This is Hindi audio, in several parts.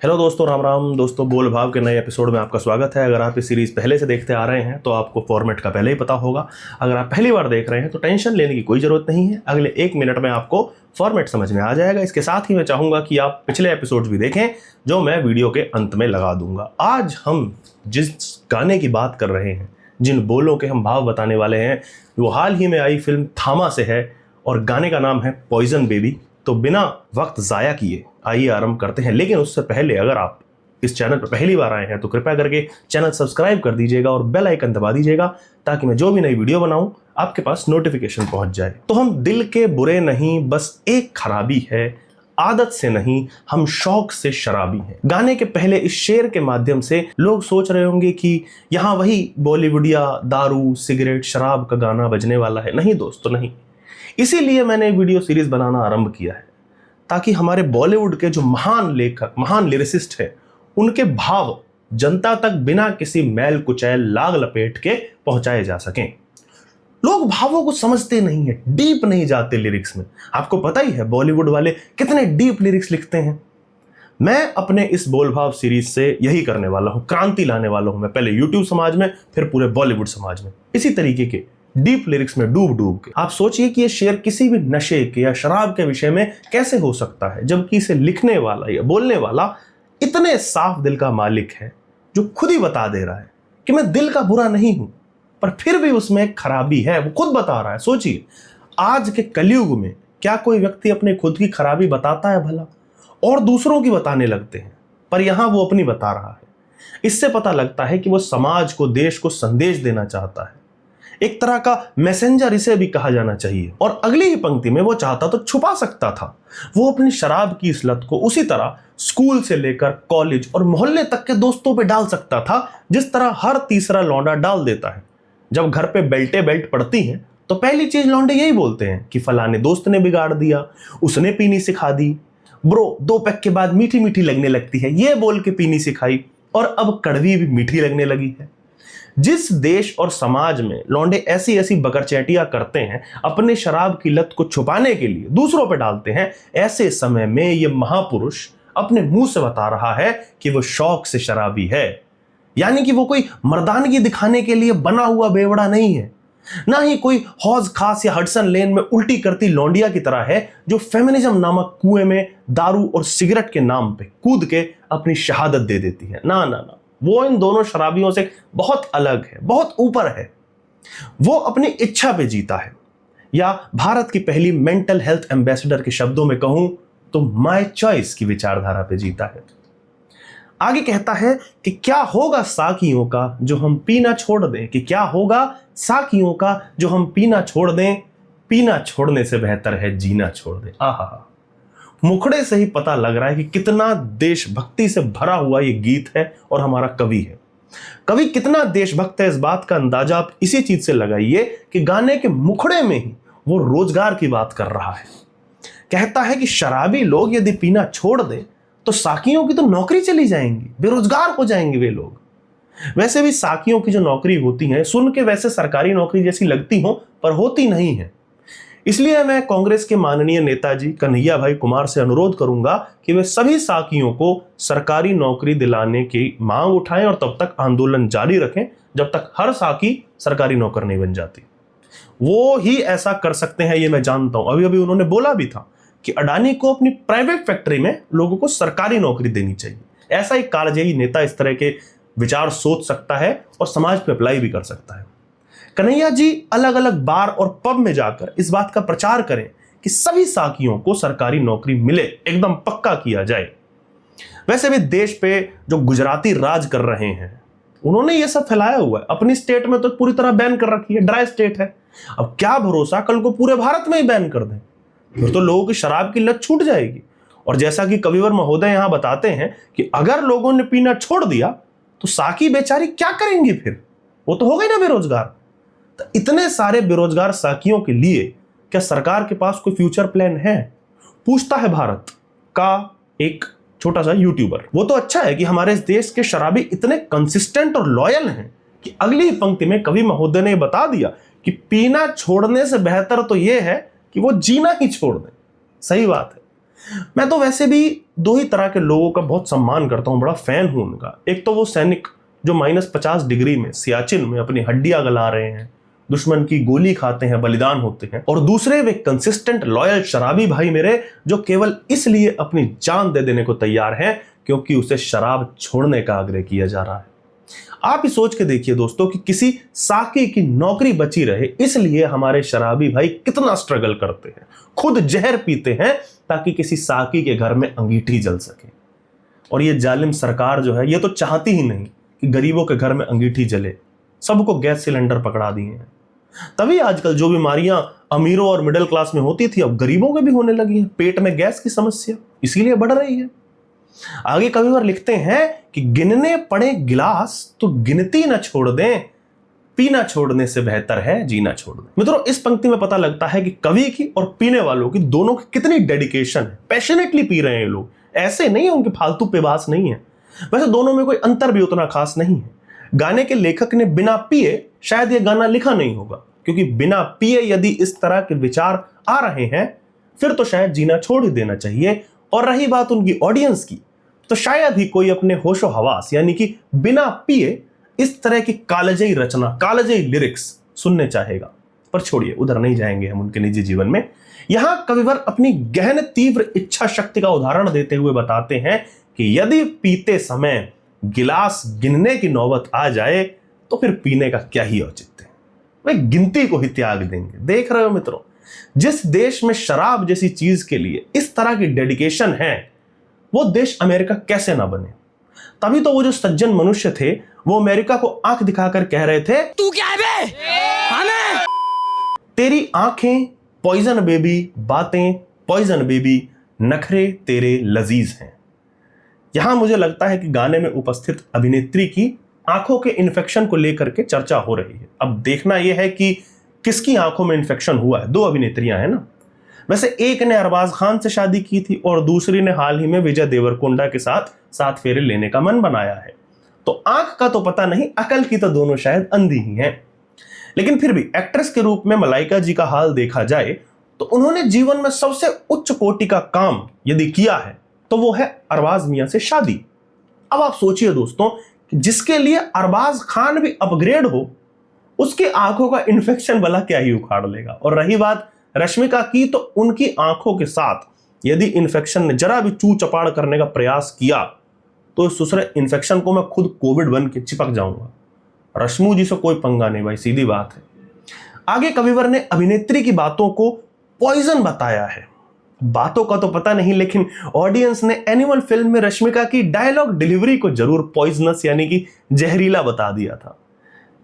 हेलो दोस्तों, राम राम दोस्तों। बोल भाव के नए एपिसोड में आपका स्वागत है। अगर आप इस सीरीज पहले से देखते आ रहे हैं तो आपको फॉर्मेट का पहले ही पता होगा। अगर आप पहली बार देख रहे हैं तो टेंशन लेने की कोई ज़रूरत नहीं है, अगले 1 मिनट में आपको फॉर्मेट समझ में आ जाएगा। इसके साथ ही मैं चाहूँगा कि आप पिछले एपिसोड्स भी देखें जो मैं वीडियो के अंत में लगा दूंगा। आज हम जिस गाने की बात कर रहे हैं, जिन बोलों के हम भाव बताने वाले हैं, वो हाल ही में आई फिल्म थामा से है और गाने का नाम है पॉइजन बेबी। तो बिना वक्त ज़ाया किए आइए आरंभ करते हैं। लेकिन उससे पहले अगर आप इस चैनल पर पहली बार आए हैं तो कृपया करके चैनल सब्सक्राइब कर दीजिएगा और बेल आइकन दबा दीजिएगा ताकि मैं जो भी नई वीडियो बनाऊं आपके पास नोटिफिकेशन पहुंच जाए। तो हम दिल के बुरे नहीं, बस एक खराबी है, आदत से नहीं हम शौक से शराबी हैं। गाने के पहले इस शेर के माध्यम से लोग सोच रहे होंगे कि यहाँ वही बॉलीवुड या दारू सिगरेट शराब का गाना बजने वाला है। नहीं दोस्तों, नहीं। इसीलिए मैंने वीडियो सीरीज बनाना आरंभ किया है ताकि हमारे बॉलीवुड के जो महान लेखक, महान लिरिसिस्ट हैं, उनके भाव जनता तक बिना किसी मैल कुचैल लाग लपेट के पहुंचाए जा सकें। लोग भावों को समझते नहीं है, डीप नहीं जाते लिरिक्स में। आपको पता ही है बॉलीवुड वाले कितने डीप लिरिक्स लिखते हैं। मैं अपने इस बोल भाव सीरीज से यही करने वाला हूं, क्रांति लाने वाला हूं मैं, पहले यूट्यूब समाज में फिर पूरे बॉलीवुड समाज में, इसी तरीके के डीप लिरिक्स में डूब डूब के। आप सोचिए कि ये शेर किसी भी नशे के या शराब के विषय में कैसे हो सकता है, जबकि इसे लिखने वाला या बोलने वाला इतने साफ दिल का मालिक है जो खुद ही बता दे रहा है कि मैं दिल का बुरा नहीं हूं, पर फिर भी उसमें एक खराबी है, वो खुद बता रहा है। सोचिए, आज के कलयुग में क्या कोई व्यक्ति अपने खुद की खराबी बताता है भला? और दूसरों की बताने लगते हैं, पर यहां वो अपनी बता रहा है। इससे पता लगता है कि वो समाज को, देश को संदेश देना चाहता है। एक तरह का मैसेंजर इसे भी कहा जाना चाहिए। और अगली ही पंक्ति में वो चाहता तो छुपा सकता था। वो अपनी शराब की इस लत को उसी तरह स्कूल से लेकर कॉलेज और मोहल्ले तक के दोस्तों पे डाल सकता था जिस तरह हर तीसरा लौंडा डाल देता है। जब घर पे बेल्ट पड़ती हैं तो पहली चीज लौंडे यही बोलते हैं कि फलाने दोस्त ने बिगाड़ दिया, उसने पीनी सिखा दी, ब्रो 2 पैक के बाद मीठी मीठी लगने लगती है, ये बोल के पीनी सिखाई और अब कड़वी भी मीठी लगने लगी है। जिस देश और समाज में लौंडे ऐसी ऐसी बकरचैटियां करते हैं, अपने शराब की लत को छुपाने के लिए दूसरों पर डालते हैं, ऐसे समय में ये महापुरुष अपने मुंह से बता रहा है कि वो शौक से शराबी है। यानी कि वो कोई मर्दानगी दिखाने के लिए बना हुआ बेवड़ा नहीं है, ना ही कोई हौज खास या हडसन लेन में उल्टी करती लौंडिया की तरह है जो फेमिनिज्म नामक कुएं में दारू और सिगरेट के नाम पे कूद के अपनी शहादत दे देती है। ना ना ना, वो इन दोनों शराबियों से बहुत अलग है, बहुत ऊपर है। वो अपनी इच्छा पे जीता है, या भारत की पहली मेंटल हेल्थ एम्बेसडर के शब्दों में कहूं तो माय चॉइस की विचारधारा पे जीता है। आगे कहता है कि क्या होगा साकियों का जो हम पीना छोड़ दें, कि क्या होगा साकियों का जो हम पीना छोड़ दें, पीना छोड़ने से बेहतर है जीना छोड़ दें। आहा, मुखड़े से ही पता लग रहा है कि कितना देशभक्ति से भरा हुआ ये गीत है और हमारा कवि है। कवि कितना देशभक्त है, इस बात का अंदाजा आप इसी चीज से लगाइए कि गाने के मुखड़े में ही वो रोजगार की बात कर रहा है। कहता है कि शराबी लोग यदि पीना छोड़ दें तो साकियों की तो नौकरी चली जाएंगी, बेरोजगार हो जाएंगे वे लोग। वैसे भी साकियों की जो नौकरी होती है सुन के वैसे सरकारी नौकरी जैसी लगती हो, पर होती नहीं है। इसलिए मैं कांग्रेस के माननीय नेताजी कन्हैया भाई कुमार से अनुरोध करूंगा कि वे सभी साकियों को सरकारी नौकरी दिलाने की मांग उठाएं और तब तक आंदोलन जारी रखें जब तक हर साकी सरकारी नौकर नहीं बन जाती। वो ही ऐसा कर सकते हैं, ये मैं जानता हूं। अभी अभी उन्होंने बोला भी था कि अडानी को अपनी प्राइवेट फैक्ट्री में लोगों को सरकारी नौकरी देनी चाहिए। ऐसा एक कार्यजयी नेता इस तरह के विचार सोच सकता है और समाज पे अप्लाई भी कर सकता है। कन्हैया जी अलग अलग बार और पब में जाकर इस बात का प्रचार करें कि सभी साकियों को सरकारी नौकरी मिले, एकदम पक्का किया जाए। वैसे भी देश पे जो गुजराती राज कर रहे हैं उन्होंने ये सब फैलाया हुआ है। अपनी स्टेट में तो पूरी तरह बैन कर रखी है, ड्राई स्टेट है। अब क्या भरोसा कल को पूरे भारत में ही बैन कर दें, फिर तो लोगों की शराब की लत छूट जाएगी। और जैसा कि कविवर महोदय यहां बताते हैं कि अगर लोगों ने पीना छोड़ दिया तो साकी बेचारी क्या करेंगी, फिर वो तो हो गई ना बेरोजगार। तो इतने सारे बेरोजगार साकियों के लिए क्या सरकार के पास कोई फ्यूचर प्लान है, पूछता है भारत का एक छोटा सा यूट्यूबर। वो तो अच्छा है कि हमारे इस देश के शराबी इतने कंसिस्टेंट और लॉयल हैं कि अगली ही पंक्ति में कवि महोदय ने बता दिया कि पीना छोड़ने से बेहतर तो यह है कि वो जीना ही छोड़ दें। सही बात है। मैं तो वैसे भी दो ही तरह के लोगों का बहुत सम्मान करता हूं, बड़ा फैन हूं उनका। एक तो वो सैनिक जो -50 डिग्री में सियाचिन में अपनी हड्डियां गला रहे हैं, दुश्मन की गोली खाते हैं, बलिदान होते हैं। और दूसरे वे कंसिस्टेंट लॉयल शराबी भाई मेरे, जो केवल इसलिए अपनी जान दे देने को तैयार हैं क्योंकि उसे शराब छोड़ने का आग्रह किया जा रहा है। आप ही सोच के देखिए दोस्तों कि किसी साकी की नौकरी बची रहे इसलिए हमारे शराबी भाई कितना स्ट्रगल करते हैं, खुद जहर पीते हैं ताकि किसी साकी के घर में अंगीठी जल सके। और ये जालिम सरकार जो है ये तो चाहती ही नहीं कि गरीबों के घर में अंगीठी जले, सबको गैस सिलेंडर पकड़ा दिए हैं। तभी आजकल जो बीमारियां अमीरों और मिडिल क्लास में होती थी अब गरीबों के भी होने लगी है। पेट में गैस की समस्या इसीलिए बढ़ रही है। आगे कविवर लिखते हैं कि गिनने पड़े गिलास तो गिनती न छोड़ दें, पीना छोड़ने से बेहतर है जीना छोड़ दें। मित्रों, इस पंक्ति में पता लगता है कि कवि की और पीने वालों की दोनों की कितनी डेडिकेशन है। पैशनेटली पी रहे हैं लोग, ऐसे नहीं है उनके फालतू पेबास नहीं है। वैसे दोनों में कोई अंतर भी उतना खास नहीं है। गाने के लेखक ने बिना पिए शायद ये गाना लिखा नहीं होगा, क्योंकि बिना पिए यदि इस तरह के विचार आ रहे हैं फिर तो शायद जीना छोड़ ही देना चाहिए। और रही बात उनकी ऑडियंस की, तो शायद ही कोई अपने होशो हवास यानी कि बिना पिए इस तरह की कालजयी रचना, कालजयी लिरिक्स सुनने चाहेगा। पर छोड़िए, उधर नहीं जाएंगे हम उनके निजी जीवन में। यहां कविवर अपनी गहन तीव्र इच्छा शक्ति का उदाहरण देते हुए बताते हैं कि यदि पीते समय गिलास गिनने की नौबत आ जाए तो फिर पीने का क्या ही औचित्य है, वे गिनती को ही त्याग देंगे। देख रहे हो मित्रों, जिस देश में शराब जैसी चीज के लिए इस तरह की डेडिकेशन है वो देश अमेरिका कैसे ना बने। तभी तो वो जो सज्जन मनुष्य थे वो अमेरिका को आंख दिखाकर कह रहे थे, तू क्या है बे? हमें तेरी आंखें पॉइजन बेबी, बातें पॉइजन बेबी, नखरे तेरे लजीज हैं। यहां मुझे लगता है कि गाने में उपस्थित अभिनेत्री की आंखों के इन्फेक्शन को लेकर के चर्चा हो रही है। अब देखना यह है कि किसकी आंखों में इन्फेक्शन हुआ है। दो अभिनेत्रियां हैं ना, वैसे एक ने अरबाज खान से शादी की थी और दूसरी ने हाल ही में विजय देवरकोंडा के साथ 7 फेरे लेने का मन बनाया है। तो आंख का तो पता नहीं, अकल की तो दोनों शायद अंधी ही हैं। लेकिन फिर भी एक्ट्रेस के रूप में मलाइका जी का हाल देखा जाए तो उन्होंने जीवन में सबसे उच्च कोटि का काम यदि किया है तो वो है अरबाज मियां से शादी। अब आप सोचिए दोस्तों, जिसके लिए अरबाज खान भी अपग्रेड हो उसकी आंखों का इन्फेक्शन भला क्या ही उखाड़ लेगा। और रही बात रश्मिका की, तो उनकी आंखों के साथ यदि इन्फेक्शन ने जरा भी चू चपाड़ करने का प्रयास किया तो इस दूसरे इन्फेक्शन को मैं खुद कोविड बन के चिपक जाऊंगा। रश्मू जी से कोई पंगा नहीं भाई, सीधी बात है। आगे कविवर ने अभिनेत्री की बातों को पॉइजन बताया है। बातों का तो पता नहीं, लेकिन ऑडियंस ने एनिमल फिल्म में रश्मिका की डायलॉग डिलीवरी को जरूर पॉइजनस यानी कि जहरीला बता दिया था।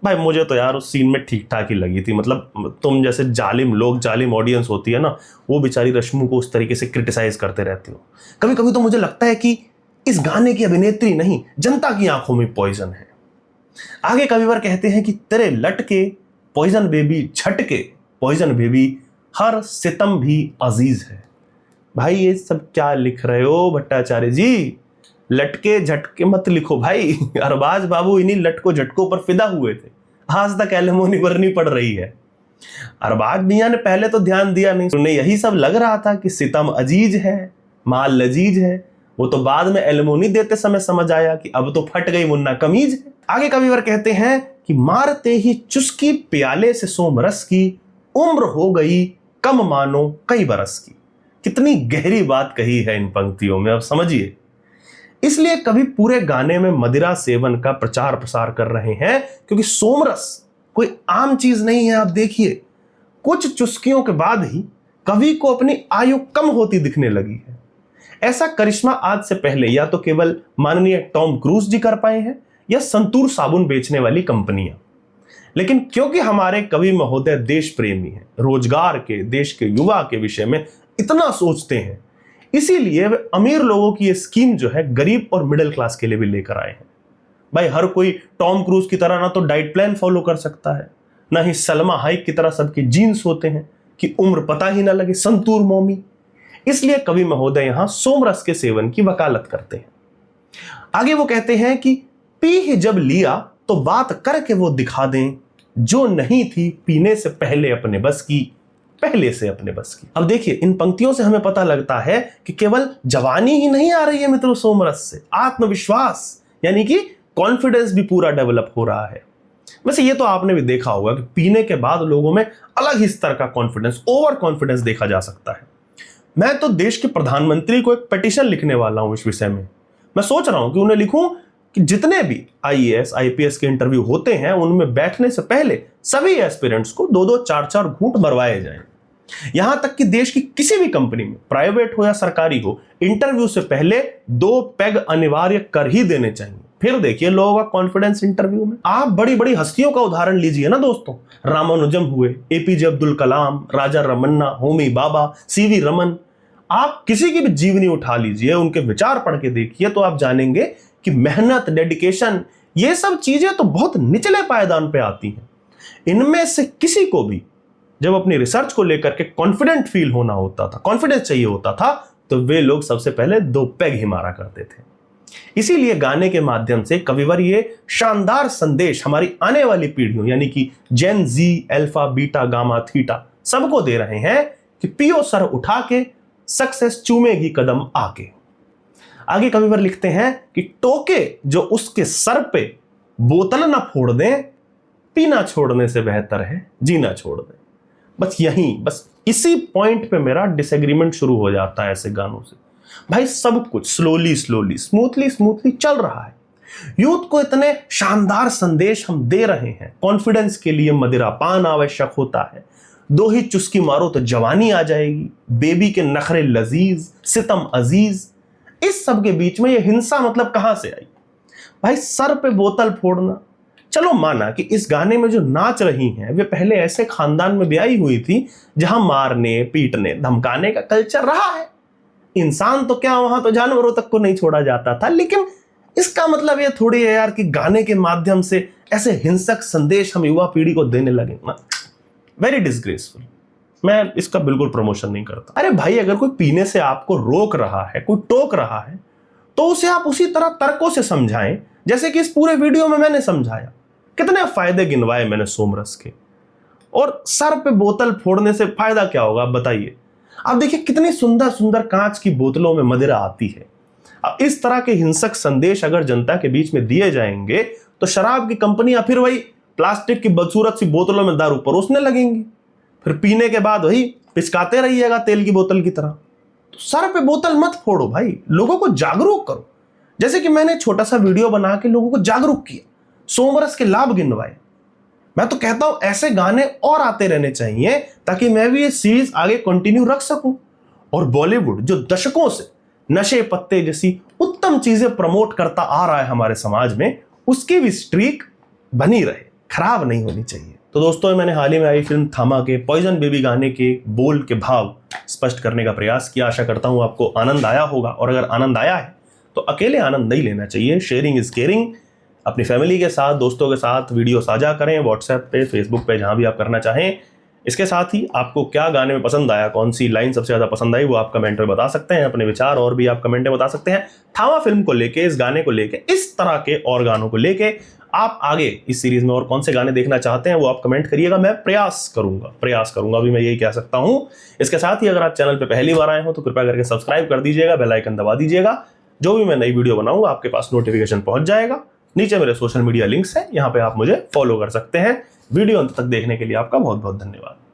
भाई मुझे तो यार उस सीन में ठीक ठाक ही लगी थी। मतलब तुम जैसे जालिम लोग, जालिम ऑडियंस होती है ना, वो बेचारी रश्मू को उस तरीके से क्रिटिसाइज करते रहती हो। कभी कभी तो मुझे लगता है कि इस गाने की अभिनेत्री नहीं, जनता की आंखों में पॉइजन है। आगे कविवर कहते हैं कि तेरे लटके पॉइजन बेबी, झटके पॉइजन बेबी, हर सितम भी अजीज है। भाई ये सब क्या लिख रहे हो भट्टाचार्य जी? लटके झटके मत लिखो भाई। अरबाज बाबू इन्हीं लटको झटकों पर फिदा हुए थे, आज तक एलिमोनी भरनी पड़ रही है। अरबाज मियां ने पहले तो ध्यान दिया नहीं, उन्हें यही सब लग रहा था कि सितम अजीज है, माल लजीज है। वो तो बाद में एलिमोनी देते समय समझ आया कि अब तो फट गई मुन्ना कमीज है। आगे कविवर कहते हैं कि मारते ही चुस्की प्याले से सोमरस की, उम्र हो गई कम मानो कई बरस की। कितनी गहरी बात कही है इन पंक्तियों में, अब समझिए। इसलिए कभी पूरे गाने में मदिरा सेवन का प्रचार प्रसार कर रहे हैं, क्योंकि सोमरस कोई आम चीज नहीं है। आप देखिए, कुछ चुस्कियों के बाद ही कवि को अपनी आयु कम होती दिखने लगी है। ऐसा करिश्मा आज से पहले या तो केवल माननीय टॉम क्रूज जी कर पाए हैं या संतूर साबुन बेचने वाली कंपनियां। लेकिन क्योंकि हमारे कवि महोदय देश प्रेमी हैं, रोजगार के, देश के युवा के विषय में इतना सोचते हैं, इसीलिए वे अमीर लोगों की ये स्कीम जो है गरीब और मिडिल क्लास के लिए भी लेकर आए हैं। भाई हर कोई टॉम क्रूज की तरह ना तो डाइट प्लान फॉलो कर सकता है, ना ही सलमा हाइक की तरह सबके जीन्स होते हैं कि उम्र पता ही ना लगे, संतूर मोमी। इसलिए कवि महोदय यहां सोमरस के सेवन की वकालत करते हैं। आगे वो कहते हैं कि पी ही जब लिया तो बात करके वो दिखा दें, जो नहीं थी पीने से पहले अपने बस की, पहले से अपने बस की। अब देखिए, इन पंक्तियों से हमें पता लगता है कि केवल जवानी ही नहीं आ रही है मित्रों सोमरस से, आत्मविश्वास यानी कि कॉन्फिडेंस भी पूरा डेवलप हो रहा है। वैसे ये तो आपने भी देखा होगा कि पीने के बाद लोगों में अलग ही स्तर का कॉन्फिडेंस, ओवर कॉन्फिडेंस देखा जा सकता है। मैं तो देश के प्रधानमंत्री को एक पिटीशन लिखने वाला हूं इस विषय में। मैं सोच रहा हूं कि उन्हें लिखूं कि जितने भी आईएएस आईपीएस के इंटरव्यू होते हैं उनमें बैठने से पहले सभी एस्पिरेंट्स को 2-2 4-4 घूंट मरवाए जाएं। यहां तक कि देश की किसी भी कंपनी में, प्राइवेट हो या सरकारी हो, इंटरव्यू से पहले 2 पैग अनिवार्य कर ही देने चाहिए। फिर देखिए लोगों का कॉन्फिडेंस इंटरव्यू में। आप बड़ी बड़ी हस्तियों का उदाहरण लीजिए ना दोस्तों, रामानुजम हुए, एपीजे अब्दुल कलाम, राजा रमन्ना, होमी बाबा, सीवी रमन। आप किसी की भी जीवनी उठा लीजिए, उनके विचार पढ़ के देखिए तो आप जानेंगे कि मेहनत, डेडिकेशन, ये सब चीजें तो बहुत निचले पायदान पे आती हैं। इनमें से किसी को भी जब अपनी रिसर्च को लेकर के कॉन्फिडेंट फील होना होता था, कॉन्फिडेंस चाहिए होता था, तो वे लोग सबसे पहले 2 पैग ही मारा करते थे। इसीलिए गाने के माध्यम से कविवर ये शानदार संदेश हमारी आने वाली पीढ़ियों यानी कि जेन जी, अल्फा, बीटा, गामा, थीटा सबको दे रहे हैं कि पियो सर उठा के, सक्सेस चूमेगी कदम आके। आगे कविवर लिखते हैं कि टोके जो उसके सर पे, बोतल ना फोड़ दें, पीना छोड़ने से बेहतर है जीना छोड़ दें। बस इसी पॉइंट पे मेरा डिसएग्रीमेंट शुरू हो जाता है ऐसे गानों से। भाई सब कुछ स्लोली स्मूथली चल रहा है, यूथ को इतने शानदार संदेश हम दे रहे हैं। कॉन्फिडेंस के लिए मदिरा पान आवश्यक होता है, 2 ही चुस्की मारो तो जवानी आ जाएगी, बेबी के नखरे लजीज, सितम अजीज। इस सब के बीच में ये हिंसा मतलब कहां से आई? भाई सर पे बोतल फोड़ना, चलो माना कि इस गाने में जो नाच रही हैं वे पहले ऐसे खानदान में ब्याही हुई थी जहां मारने, पीटने, धमकाने का कल्चर रहा है। इंसान तो क्या, वहां तो जानवरों तक को नहीं छोड़ा जाता था। लेकिन इसका मतलब ये थोड़ी है यार कि गाने के माध्यम से ऐसे हिंसक संदेश हम युवा पीढ़ी को देने लगे ना। Very disgraceful. मैं इसका बिल्कुल प्रमोशन नहीं करता। अरे भाई, अगर कोई पीने से आपको रोक रहा है, कोई टोक रहा है, तो उसे आप उसी तरह तर्कों से समझाएं जैसे कि इस पूरे वीडियो में मैंने समझाया। कितने फायदे गिनवाए मैंने सोमरस के, और सर पे बोतल फोड़ने से फायदा क्या होगा आप बताइए। आप देखिए कितनी सुंदर सुंदर कांच की बोतलों में मदिरा आती है। अब इस तरह के हिंसक संदेश अगर जनता के बीच में दिए जाएंगे तो शराब की कंपनियां फिर वही प्लास्टिक की बदसूरत सी बोतलों में दारू परोसने लगेंगी। फिर पीने के बाद वही पिचकाते रहिएगा तेल की बोतल की तरह। तो सर पे बोतल मत फोड़ो भाई, लोगों को जागरूक करो। जैसे कि मैंने छोटा सा वीडियो बना के लोगों को जागरूक किया, सोमरस के लाभ गिनवाए। मैं तो कहता हूं ऐसे गाने और आते रहने चाहिए ताकि मैं भी ये सीरीज आगे कंटिन्यू रख सकूं। और बॉलीवुड जो दशकों से नशे पत्ते जैसी उत्तम चीजें प्रमोट करता आ रहा है हमारे समाज में, उसकी भी स्ट्रीक बनी रहे, खराब नहीं होनी चाहिए। तो दोस्तों, मैंने हाल ही में आई फिल्म थामा के पॉइजन बेबी गाने के बोल के भाव स्पष्ट करने का प्रयास किया। आशा करता हूं आपको आनंद आया होगा, और अगर आनंद आया है तो अकेले आनंद नहीं लेना चाहिए। Sharing is caring. अपनी फैमिली के साथ, दोस्तों के साथ वीडियो साझा करें, व्हाट्सएप पे, फेसबुक पे, जहां भी आप करना चाहें। इसके साथ ही आपको क्या गाने में पसंद आया, कौन सी लाइन सबसे ज्यादा पसंद आई, वो आप कमेंट में बता सकते हैं। अपने विचार और भी आप कमेंट में बता सकते हैं। थामा फिल्म को लेके, इस गाने को लेके, इस तरह के और गानों को लेके आप आगे इस सीरीज में और कौन से गाने देखना चाहते हैं वो आप कमेंट करिएगा। मैं प्रयास करूंगा अभी मैं यही कह सकता हूं। इसके साथ ही अगर आप चैनल पे पहली बार आए हो तो कृपया करके सब्सक्राइब कर दीजिएगा, बेल आइकन दबा दीजिएगा। जो भी मैं नई वीडियो बनाऊंगा आपके पास नोटिफिकेशन पहुंच जाएगा। नीचे मेरे सोशल मीडिया लिंक्स हैं, यहां पे आप मुझे फॉलो कर सकते हैं। वीडियो अंत तक देखने के लिए आपका बहुत बहुत धन्यवाद।